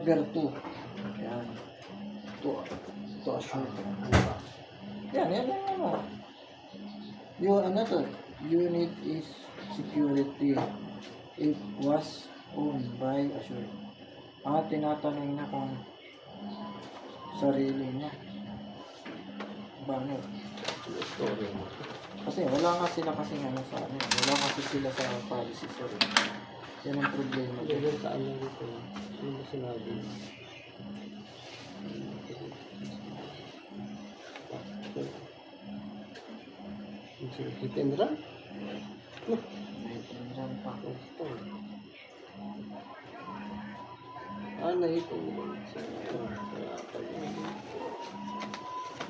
Vertu. Yan. To assure. Yan ano. Yung ano to, unit is security. It was owned by Assure. Tinatanong niya kung sarili niya. Bakit? Kasi wala nga sila kasi ano sa ano. Wala kasi sila sa policy. Sorry. Yan ang problema. Hindi sa ano dito. Ano mo sinabi? Hit and run? Naiintindihan pa. Na-hit and run.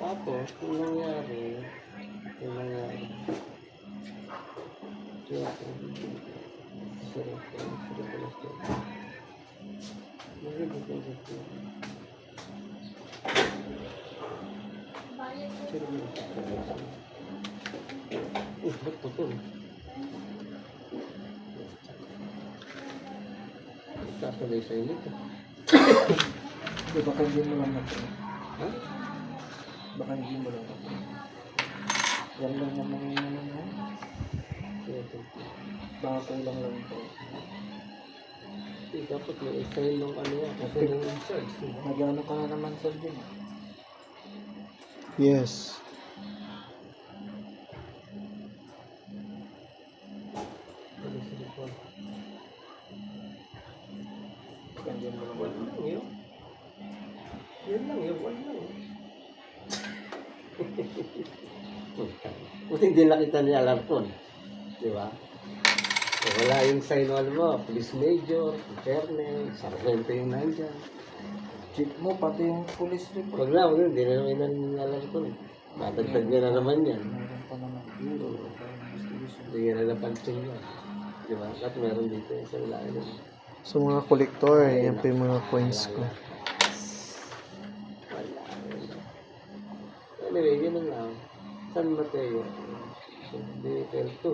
Tapos, kung nangyari, ba't putol? Kasabay sa inyo ito. Hindi, baka hindi mo lang natin. Ha? Baka hindi mo lang natin. Yan lang naman yung ano mo. Baka kulang lang ito. Dapat may assign ng ano yan. Kasi yung in-charge. Nagano ka na naman sir din. Yes. Yan mo lang. Wala lang yun. Yan lang yun. Wala lang yun. Buti hindi nakita ni Alarcon. Di ba? Wala yung sign mo. Police Major, Colonel, Sargento yung nandyan. Check mo pati yung police report. Wag na. Hindi na naman yung Alarcon. Matagtag niya na naman yan. Meron pa naman. Investigation. Hindi na napansin yan. Di ba? At meron dito yung sa ilalim. So mga kolektor, yan po yung mga coins ko. Anyway, ganun lang. San Mateo? Hindi, L2.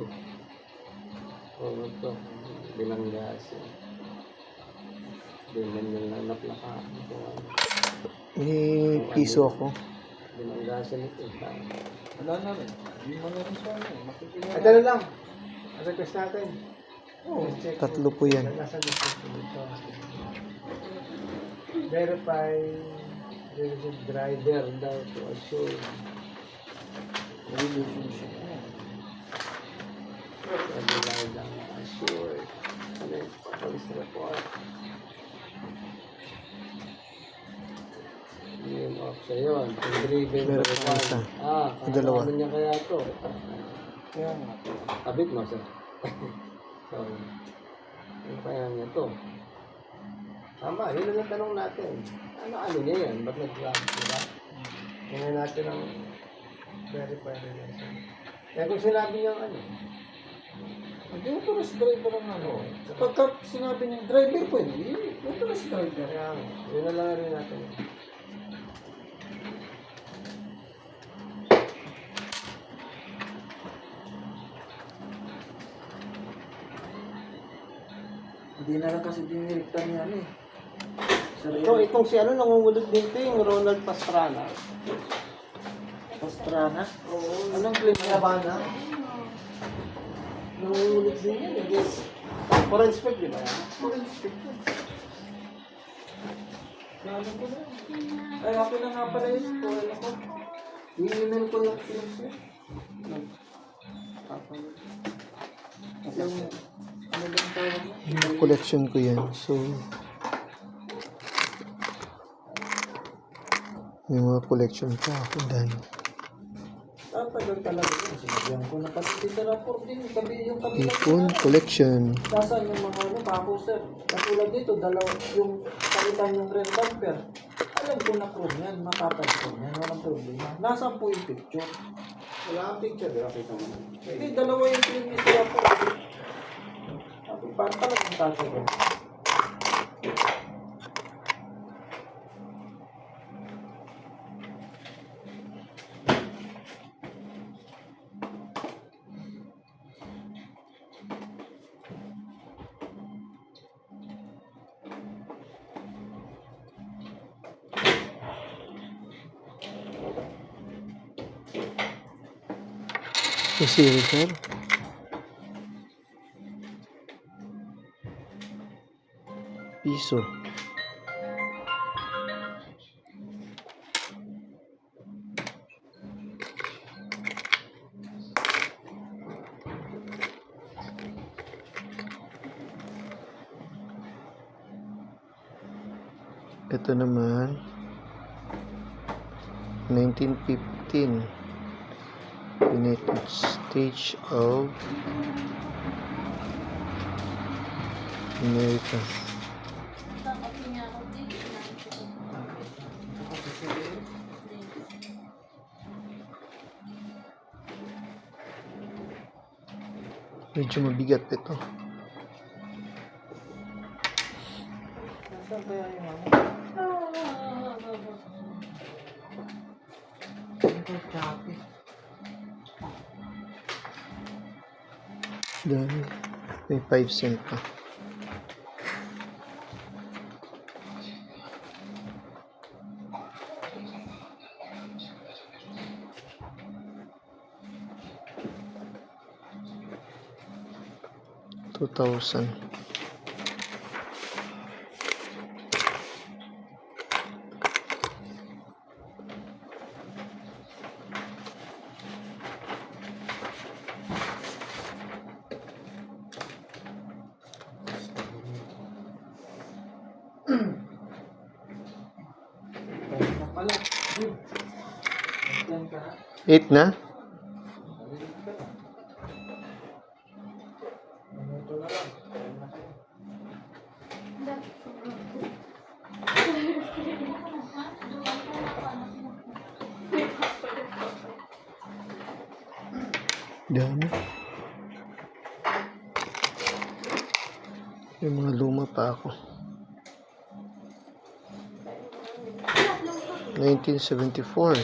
O, ito. Bilanggas. Hindi man yung naplaka. May piso ako. Bilanggasan ito. Wala na rin. Hindi mo na rin siya ano. Makikita Ito na lang. Request natin. Oo. Tatlo po yan. Nasa request dito. Verify the driver daw to assure. Relationship. Verify lang assure. Ano yung police report? Name of siya yun. Driven Verify isa. Dalawa. Ano niya kaya ito? Kaya nga. Kabit mo sir. So, ano kaya niya ito? Tama, yun ang tanong natin. Ano niya yan? Ba't nag-grab? Diba? Kaya natin ang verify relation. Kaya kung sinabi niya ano? Hindi mo tulas driver ang ano. Pagka sinabi niya driver po yun. Hindi tulas driver. Kaya yun na lang rin natin. Hindi na lang kasi dinirekta niya ano eh. Itong si ano, nangungulot dito yung Ronald Pastrana. Pastrana? Oo. Anong claim niya? Habana. Nangungulot din yan. Yes. For inspect, di ba yan? Alam ko na. Ay, ako na nga pala yun. Alam ko. I-email ko yung claims niya. Yung, ano ba yung tawag niya? Yung collection ko yan. So, may mga collection pa ako dahil. Tagal talaga yun. Sinabihan ko na pati dito report din. Yung kabilang. Ipon collection. Nasaan yung mga ano, bako sir? Katulad dito, dalawa, yung palitan yung red bumper. Alam ko na proof yan, makapansin yan, walang problema. Nasaan po yung picture? Wala ang picture, di ba? Kita mo. Hindi, dalawa yung claim ni sir po. Paano talagang sasabihin? Sisiri, sir. Piso. Ito naman, 1915, United States of America. Medyo mabigat ito. Nasaan kaya yung ano? Ito, Chapi. Dami. May 5 cent pa. $2,000. Kaya na pala. Nagtan ka na. 8 na? Nalilig ka na. Minuto na lang. Kaya na kayo. Dami. May mga luma pa ako. 1974.